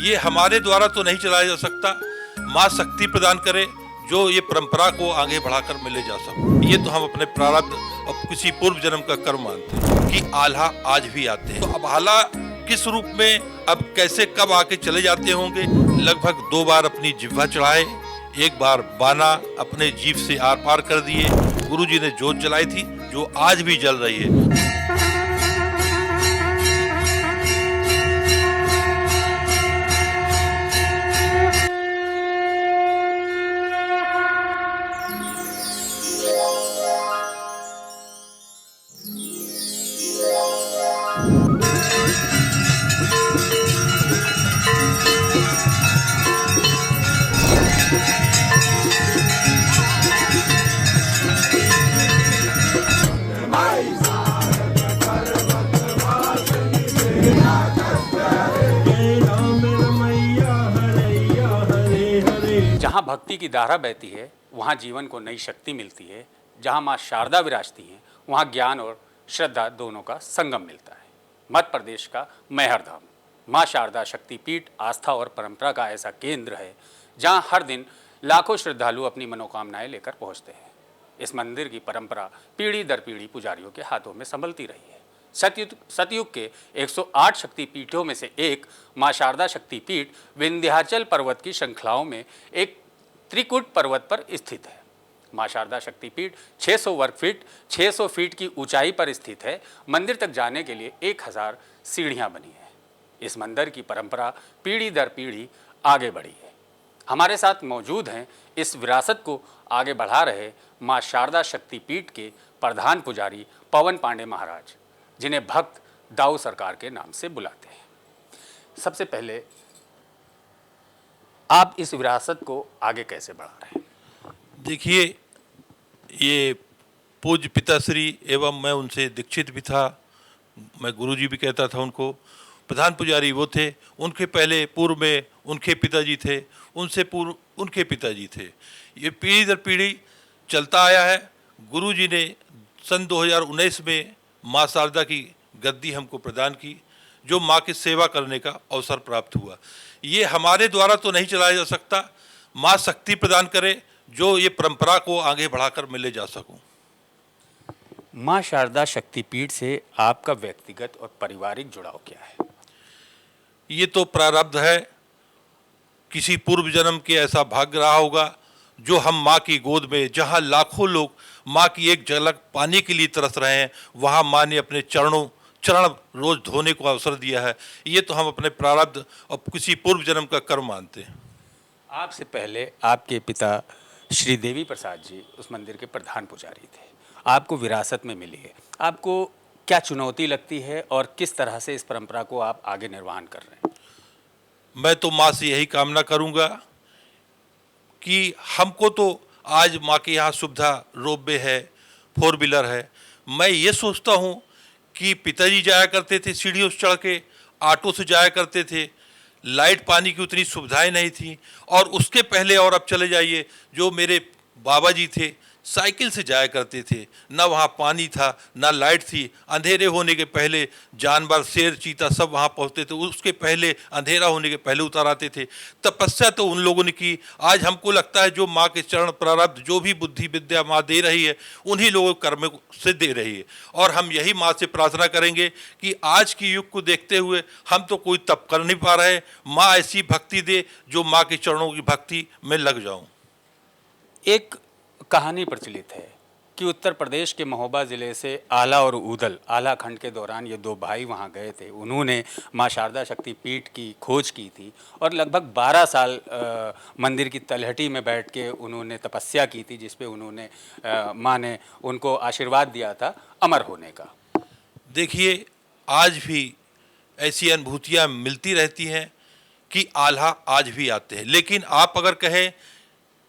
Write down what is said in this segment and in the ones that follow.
ये हमारे द्वारा तो नहीं चलाया जा सकता। माँ शक्ति प्रदान करे जो ये परंपरा को आगे बढ़ाकर में ले जा सके। ये तो हम अपने प्रारब्ध और किसी पूर्व जन्म का कर्म मानते हैं कि आल्हा आज भी आते हैं। तो अब आल्हा किस रूप में, अब कैसे, कब आके चले जाते होंगे। लगभग 2 बार अपनी जिह्वा चढ़ाए, 1 बार बाना अपने जीभ से आर पार कर दिए। गुरुजी ने जोत जलाई थी जो आज भी जल रही है। जहाँ भक्ति की धारा बहती है वहाँ जीवन को नई शक्ति मिलती है। जहाँ माँ शारदा विराजती हैं वहाँ ज्ञान और श्रद्धा दोनों का संगम मिलता है। मध्य प्रदेश का मैहर धाम माँ शारदा शक्तिपीठ आस्था और परंपरा का ऐसा केंद्र है जहाँ हर दिन लाखों श्रद्धालु अपनी मनोकामनाएं लेकर पहुँचते हैं। इस मंदिर की परंपरा पीढ़ी दर पीढ़ी पुजारियों के हाथों में संभलती रही है। सतयुग के 108 शक्तिपीठों में से एक माँ शारदा शक्तिपीठ विंध्याचल पर्वत की श्रृंखलाओं में एक त्रिकुट पर्वत पर स्थित है। माँ शारदा शक्तिपीठ 600 वर्ग फीट 600 फीट की ऊंचाई पर स्थित है। मंदिर तक जाने के लिए 1000 सीढ़ियाँ बनी हैं। इस मंदिर की परंपरा पीढ़ी दर पीढ़ी आगे बढ़ी है। हमारे साथ मौजूद हैं इस विरासत को आगे बढ़ा रहे माँ शारदा शक्तिपीठ के प्रधान पुजारी पवन पांडे महाराज, जिन्हें भक्त दाऊ सरकार के नाम से बुलाते हैं। सबसे पहले आप इस विरासत को आगे कैसे बढ़ा रहे हैं? देखिए, ये पूज्य पिताश्री एवं मैं उनसे दीक्षित भी था। मैं गुरुजी भी कहता था उनको। प्रधान पुजारी वो थे, उनके पहले पूर्व में उनके पिताजी थे, उनसे पूर्व उनके पिताजी थे। ये पीढ़ी दर पीढ़ी चलता आया है। गुरुजी ने सन 2019 में माँ शारदा की गद्दी हमको प्रदान की, जो माँ की सेवा करने का अवसर प्राप्त हुआ। ये हमारे द्वारा तो नहीं चलाया जा सकता। माँ शक्ति प्रदान करे जो ये परंपरा को आगे बढ़ाकर मैं ले जा सकूं। माँ शारदा शक्तिपीठ से आपका व्यक्तिगत और पारिवारिक जुड़ाव क्या है? ये तो प्रारब्ध है। किसी पूर्व जन्म के ऐसा भाग्य रहा होगा जो हम माँ की गोद में, जहाँ लाखों लोग माँ की एक झलक पाने के लिए तरस रहे हैं, वहाँ माँ ने अपने चरण रोज धोने को अवसर दिया है। ये तो हम अपने प्रारब्ध और किसी पूर्व जन्म का कर्म मानते हैं। आपसे पहले आपके पिता श्री देवी प्रसाद जी उस मंदिर के प्रधान पुजारी थे। आपको विरासत में मिली है। आपको क्या चुनौती लगती है और किस तरह से इस परंपरा को आप आगे निर्वहन कर रहे हैं? मैं तो माँ से यही कामना करूँगा कि हमको तो आज माँ के यहाँ सुविधा रोपवे है, 4 व्हीलर है। मैं ये सोचता हूँ कि पिताजी जाया करते थे सीढ़ियों से चढ़ के, ऑटो से जाया करते थे, लाइट पानी की उतनी सुविधाएं नहीं थी। और उसके पहले और अब चले जाइए, जो मेरे बाबा जी थे साइकिल से जाया करते थे। ना वहाँ पानी था, ना लाइट थी। अंधेरे होने के पहले जानवर, शेर, चीता सब वहाँ पहुँचते थे। उसके पहले अंधेरा होने के पहले उतर आते थे। तपस्या तो उन लोगों ने की। आज हमको लगता है जो माँ के चरण प्रारब्ध, जो भी बुद्धि विद्या माँ दे रही है, उन्हीं लोगों कर्म से दे रही है। और हम यही माँ से प्रार्थना करेंगे कि आज की युग को देखते हुए हम तो कोई तप कर नहीं पा रहे, माँ ऐसी भक्ति दे जो माँ के चरणों की भक्ति में लग जाऊँ। एक कहानी प्रचलित है कि उत्तर प्रदेश के महोबा ज़िले से आला और ऊदल, आला खंड के दौरान ये 2 भाई वहाँ गए थे। उन्होंने माँ शारदा शक्तिपीठ की खोज की थी और लगभग 12 साल मंदिर की तलहटी में बैठ के उन्होंने तपस्या की थी, जिस पे उन्होंने माँ ने उनको आशीर्वाद दिया था अमर होने का। देखिए, आज भी ऐसी अनुभूतियाँ मिलती रहती हैं कि आल्हा आज भी आते हैं। लेकिन आप अगर कहें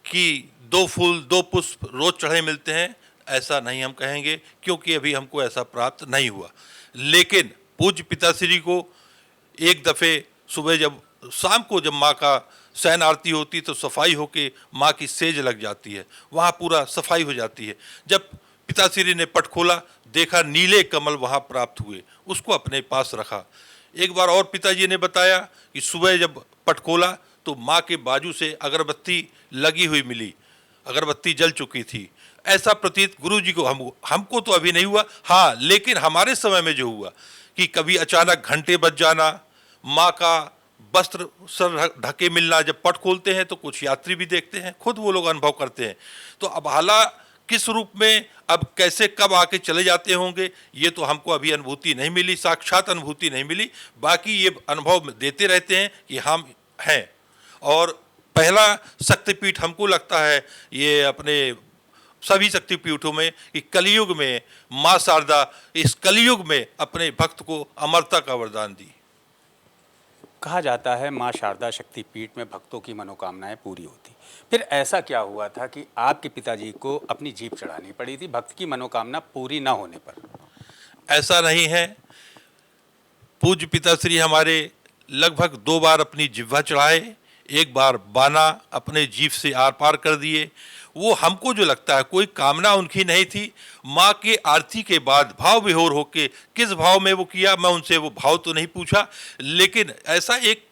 कि 2 फूल 2 पुष्प रोज चढ़े मिलते हैं, ऐसा नहीं हम कहेंगे, क्योंकि अभी हमको ऐसा प्राप्त नहीं हुआ। लेकिन पूज्य पिताश्री को एक दफ़े सुबह जब शाम को जब माँ का शयन आरती होती तो सफाई होके माँ की सेज लग जाती है, वहाँ पूरा सफाई हो जाती है। जब पिताश्री ने पट खोला, देखा नीले कमल वहाँ प्राप्त हुए, उसको अपने पास रखा। एक बार और पिताजी ने बताया कि सुबह जब पट खोला तो माँ के बाजू से अगरबत्ती लगी हुई मिली, अगरबत्ती जल चुकी थी। ऐसा प्रतीत गुरुजी को हमको तो अभी नहीं हुआ, हाँ, लेकिन हमारे समय में जो हुआ कि कभी अचानक घंटे बज जाना, माँ का वस्त्र सर ढके मिलना। जब पट खोलते हैं तो कुछ यात्री भी देखते हैं, खुद वो लोग अनुभव करते हैं। तो अब हाला किस रूप में, अब कैसे, कब आके चले जाते होंगे, ये तो हमको अभी अनुभूति नहीं मिली, साक्षात अनुभूति नहीं मिली। बाकी ये अनुभव देते रहते हैं कि हम हैं। और पहला शक्तिपीठ हमको लगता है ये अपने सभी शक्तिपीठों में कि कलयुग में माँ शारदा इस कलयुग में अपने भक्त को अमरता का वरदान दी। कहा जाता है माँ शारदा शक्तिपीठ में भक्तों की मनोकामनाएं पूरी होती। फिर ऐसा क्या हुआ था कि आपके पिताजी को अपनी जीभ चढ़ानी पड़ी थी भक्त की मनोकामना पूरी ना होने पर? ऐसा नहीं है। पूज्य पिताश्री हमारे लगभग 2 बार अपनी जिह्वा चढ़ाए, एक बार बाना अपने जीभ से आर पार कर दिए। वो हमको जो लगता है कोई कामना उनकी नहीं थी। माँ के आरती के बाद भाव विभोर होके किस भाव में वो किया, मैं उनसे वो भाव तो नहीं पूछा, लेकिन ऐसा एक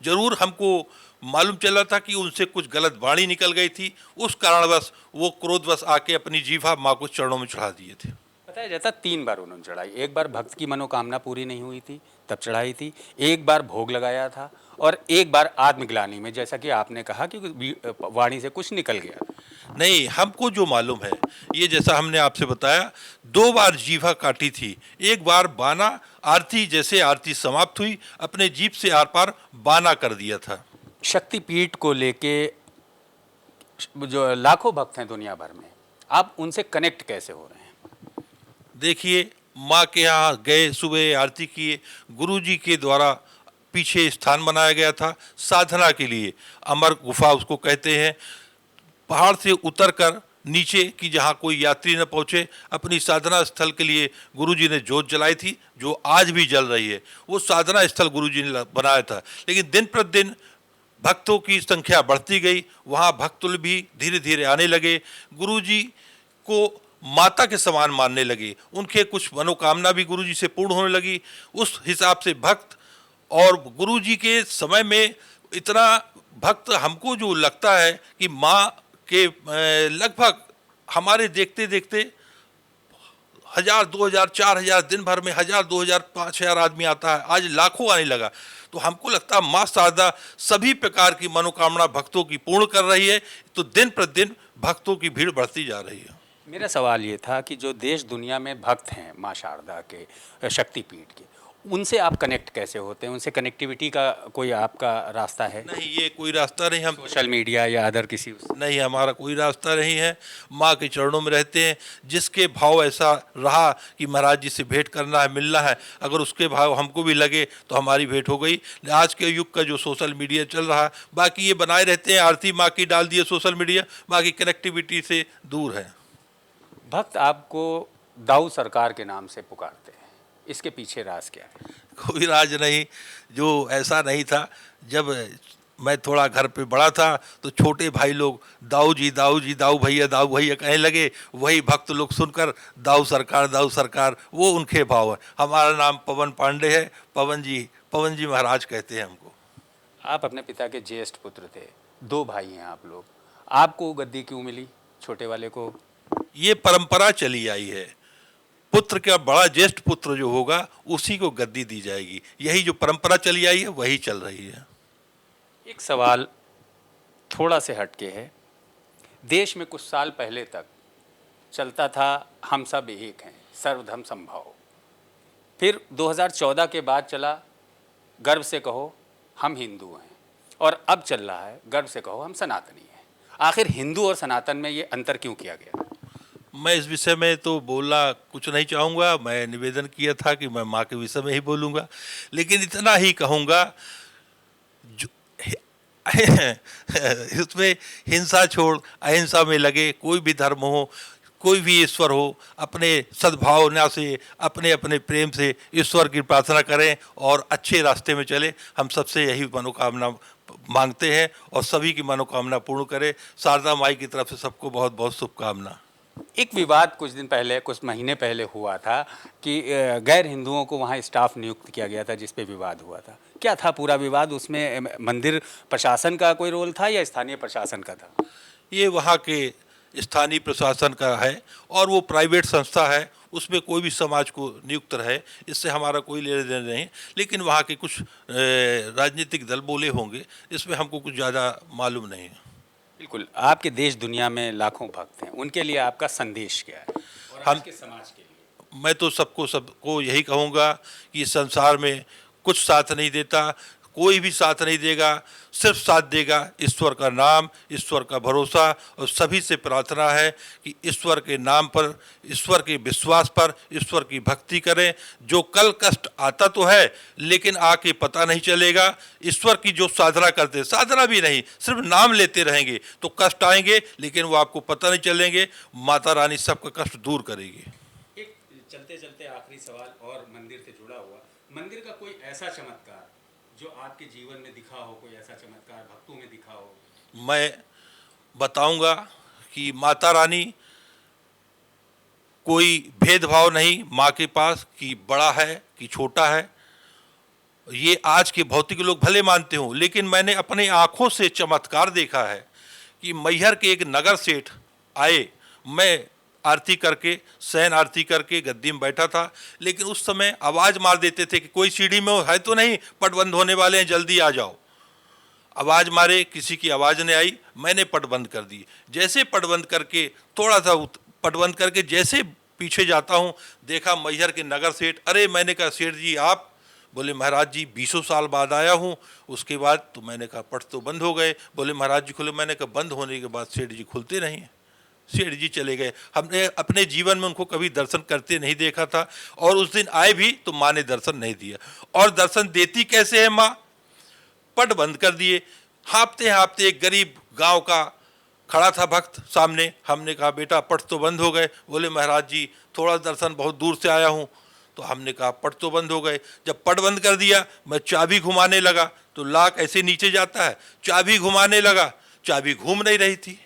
जरूर हमको मालूम चला था कि उनसे कुछ गलत वाणी निकल गई थी। उस कारणवश वो क्रोधवश आके अपनी जीभा माँ को चरणों में चढ़ा दिए थे। बताया जाता 3 बार उन्होंने चढ़ाई। एक बार भक्त की मनोकामना पूरी नहीं हुई थी तब चढ़ाई थी, एक बार भोग लगाया था, और एक बार आत्मग्लानि में, जैसा कि आपने कहा कि वाणी से कुछ निकल गया। नहीं, हमको जो मालूम है, ये जैसा हमने आपसे बताया, 2 बार जीभा काटी थी। एक बार बाना आरती, जैसे आरती समाप्त हुई अपने जीभ से आर पार बाना कर दिया था। शक्तिपीठ को लेके जो लाखों भक्त हैं दुनिया भर में, आप उनसे कनेक्ट कैसे हो रहे हैं? देखिए, माँ के यहाँ गए, सुबह आरती किए, गुरुजी के द्वारा पीछे स्थान बनाया गया था साधना के लिए। अमर गुफा उसको कहते हैं। पहाड़ से उतरकर नीचे कि जहाँ कोई यात्री न पहुँचे, अपनी साधना स्थल के लिए गुरुजी ने जोत जलाई थी, जो आज भी जल रही है। वो साधना स्थल गुरुजी ने बनाया था। लेकिन दिन प्रतिदिन भक्तों की संख्या बढ़ती गई, वहाँ भक्त भी धीरे धीरे आने लगे, गुरुजी को माता के समान मानने लगे। उनके कुछ मनोकामना भी गुरुजी से पूर्ण होने लगी। उस हिसाब से भक्त, और गुरुजी के समय में इतना भक्त हमको जो लगता है कि माँ के लगभग हमारे देखते देखते 1000, 2000, 4000 दिन भर में 1000, 2000, 5000 आदमी आता है। आज लाखों आने लगा। तो हमको लगता है माँ शारदा सभी प्रकार की मनोकामना भक्तों की पूर्ण कर रही है। तो दिन प्रतिदिन भक्तों की भीड़ बढ़ती जा रही है। मेरा सवाल ये था कि जो देश दुनिया में भक्त हैं माँ शारदा के शक्तिपीठ के, उनसे आप कनेक्ट कैसे होते हैं? उनसे कनेक्टिविटी का कोई आपका रास्ता है? नहीं, ये कोई रास्ता नहीं। हम सोशल मीडिया या अदर किसी नहीं, हमारा कोई रास्ता नहीं है। माँ के चरणों में रहते हैं। जिसके भाव ऐसा रहा कि महाराज जी से भेंट करना है, मिलना है, अगर उसके भाव हमको भी लगे तो हमारी भेंट हो गई। आज के युग का जो सोशल मीडिया चल रहा है, बाकी ये बनाए रहते हैं, आरती माँ की डाल दिए सोशल मीडिया, बाकी कनेक्टिविटी से दूर है। भक्त आपको दाऊ सरकार के नाम से पुकारते हैं, इसके पीछे राज क्या है? कोई राज नहीं, जो ऐसा नहीं था। जब मैं थोड़ा घर पे बड़ा था तो छोटे भाई लोग दाऊ जी, दाऊ जी, दाऊ भैया कहने लगे। वही भक्त लोग सुनकर दाऊ सरकार, वो उनके भाव है। हमारा नाम पवन पांडे है, पवन जी महाराज कहते हैं हमको। आप अपने पिता के ज्येष्ठ पुत्र थे, 2 भाई हैं आप लोग, आपको गद्दी क्यों मिली छोटे वाले को? ये परंपरा चली आई है। पुत्र का बड़ा ज्येष्ठ पुत्र जो होगा उसी को गद्दी दी जाएगी। यही जो परंपरा चली आई है वही चल रही है। एक सवाल थोड़ा से हटके है। देश में कुछ साल पहले तक चलता था हम सब एक हैं, सर्वधर्म समभाव। फिर 2014 के बाद चला गर्व से कहो हम हिंदू हैं, और अब चल रहा है गर्व से कहो हम सनातनी हैं। आखिर हिंदू और सनातन में ये अंतर क्यों किया गया? मैं इस विषय में तो बोलना कुछ नहीं चाहूँगा। मैं निवेदन किया था कि मैं माँ के विषय में ही बोलूँगा, लेकिन इतना ही कहूँगा, जो इसमें हिंसा छोड़ अहिंसा में लगे। कोई भी धर्म हो, कोई भी ईश्वर हो, अपने सद्भावना से, अपने अपने प्रेम से ईश्वर की प्रार्थना करें और अच्छे रास्ते में चले। हम सबसे यही मनोकामना मांगते हैं और सभी की मनोकामना पूर्ण करें। शारदा माई की तरफ से सबको बहुत बहुत शुभकामना। एक विवाद कुछ दिन पहले, कुछ महीने पहले हुआ था कि गैर हिंदुओं को वहाँ स्टाफ नियुक्त किया गया था, जिस पे विवाद हुआ था। क्या था पूरा विवाद? उसमें मंदिर प्रशासन का कोई रोल था या स्थानीय प्रशासन का था? ये वहाँ के स्थानीय प्रशासन का है और वो प्राइवेट संस्था है, उसमें कोई भी समाज को नियुक्त रहे, इससे हमारा कोई लेना देना नहीं। लेकिन वहाँ के कुछ राजनीतिक दल बोले होंगे, इसमें हमको कुछ ज़्यादा मालूम नहीं है। बिल्कुल, आपके देश दुनिया में लाखों भक्त हैं, उनके लिए आपका संदेश क्या है और हम आज के समाज के लिए? मैं तो सबको यही कहूँगा कि इस संसार में कुछ साथ नहीं देता, कोई भी साथ नहीं देगा, सिर्फ साथ देगा ईश्वर का नाम, ईश्वर का भरोसा। और सभी से प्रार्थना है कि ईश्वर के नाम पर, ईश्वर के विश्वास पर, ईश्वर की भक्ति करें। जो कल कष्ट आता तो है, लेकिन आके पता नहीं चलेगा। ईश्वर की जो साधना करते, साधना भी नहीं, सिर्फ नाम लेते रहेंगे तो कष्ट आएंगे, लेकिन वो आपको पता नहीं चलेंगे। माता रानी सबका कष्ट दूर करेगी। एक चलते चलते आखिरी सवाल और मंदिर से जुड़ा हुआ, मंदिर का कोई ऐसा चमत्कार जो आपके जीवन में दिखा हो, कोई ऐसा चमत्कार भक्तों में दिखा हो? मैं बताऊंगा कि माता रानी कोई भेदभाव नहीं माँ के पास कि बड़ा है कि छोटा है। ये आज के भौतिक लोग भले मानते हों, लेकिन मैंने अपने आँखों से चमत्कार देखा है कि मैहर के एक नगर सेठ आए। मैं आरती करके, शयन आरती करके गद्दी में बैठा था, लेकिन उस समय आवाज़ मार देते थे कि कोई सीढ़ी में है तो नहीं, पट बंद होने वाले हैं, जल्दी आ जाओ। आवाज़ मारे, किसी की आवाज़ नहीं आई, मैंने पट बंद कर दी। जैसे पट बंद करके थोड़ा सा पट बंद करके जैसे पीछे जाता हूँ, देखा मैहर के नगर सेठ। अरे मैंने कहा सेठ जी आप? बोले महाराज जी 20 साल बाद आया हूँ। उसके बाद तो मैंने कहा पट तो बंद हो गए। बोले महाराज जी खुले। मैंने कहा बंद होने के बाद सेठ जी खुलते नहीं हैं। सेठ जी चले गए। हमने अपने जीवन में उनको कभी दर्शन करते नहीं देखा था, और उस दिन आए भी तो माँ ने दर्शन नहीं दिया। और दर्शन देती कैसे है माँ? पट बंद कर दिए। हाँपते हाँपते एक गरीब गांव का खड़ा था भक्त सामने। हमने कहा बेटा पट तो बंद हो गए। बोले महाराज जी थोड़ा दर्शन, बहुत दूर से आया हूँ। तो हमने कहा पट तो बंद हो गए। जब पट बंद कर दिया, मैं चाबी घुमाने लगा तो लाक ऐसे नीचे जाता है। चाबी घुमाने लगा, चाबी घूम नहीं रही थी।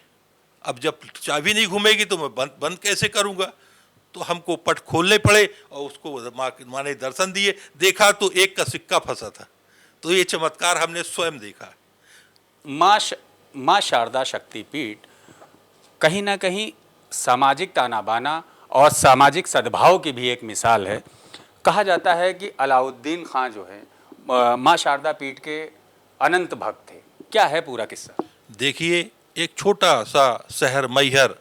अब जब चाबी नहीं घूमेगी तो मैं बंद कैसे करूँगा? तो हमको पट खोलने पड़े और उसको माँ ने दर्शन दिए। देखा तो एक का सिक्का फंसा था। तो ये चमत्कार हमने स्वयं देखा। माँ शारदा शक्तिपीठ कहीं ना कहीं सामाजिक ताना बाना और सामाजिक सद्भाव की भी एक मिसाल है। कहा जाता है कि अलाउद्दीन खां जो है माँ शारदा पीठ के अनंत भक्त थे। क्या है पूरा किस्सा? देखिए, एक छोटा सा शहर मैहर,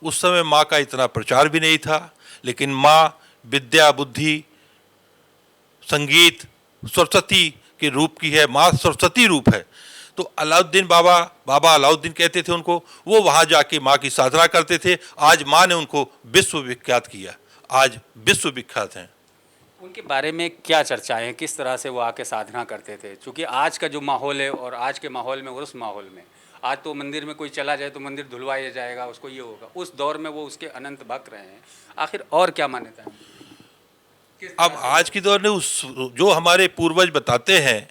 उस समय माँ का इतना प्रचार भी नहीं था, लेकिन माँ विद्या, बुद्धि, संगीत, सरस्वती के रूप की है। माँ सरस्वती रूप है। तो अलाउद्दीन बाबा अलाउद्दीन कहते थे उनको। वो वहाँ जाके माँ की साधना करते थे। आज माँ ने उनको विश्व विख्यात किया, आज विश्व विख्यात हैं। उनके बारे में क्या चर्चाएं हैं, किस तरह से वो आके साधना करते थे? क्योंकि आज का जो माहौल है और आज के माहौल में और उस माहौल में, आज तो मंदिर में कोई चला जाए तो मंदिर धुलवाया जाएगा, उसको ये होगा। उस दौर में वो उसके अनंत भक्त रहे हैं। आखिर और क्या मान्यता है? अब आज के दौर में उस जो हमारे पूर्वज बताते हैं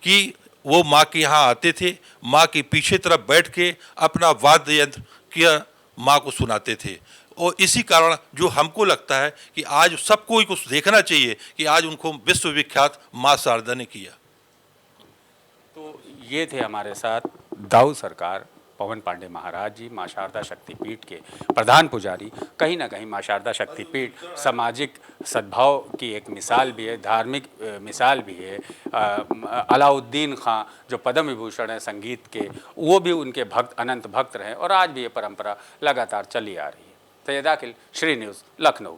कि वो माँ के यहाँ आते थे, माँ के पीछे तरफ बैठ के अपना वाद्य यंत्र किया माँ को सुनाते थे। और इसी कारण जो हमको लगता है कि आज सबको ही कुछ देखना चाहिए कि आज उनको विश्व विख्यात माँ शारदा ने किया। तो ये थे हमारे साथ दाऊ सरकार पवन पांडे महाराज जी, माँ शारदा शक्तिपीठ के प्रधान पुजारी। कहीं ना कहीं माँ शारदा शक्तिपीठ सामाजिक सद्भाव की एक मिसाल भी है, धार्मिक मिसाल भी है। अलाउद्दीन खां जो पद्म विभूषण है संगीत के, वो भी उनके भक्त, अनंत भक्त रहे और आज भी ये परंपरा लगातार चली आ रही है। सैयद आकिल, श्री न्यूज़, लखनऊ।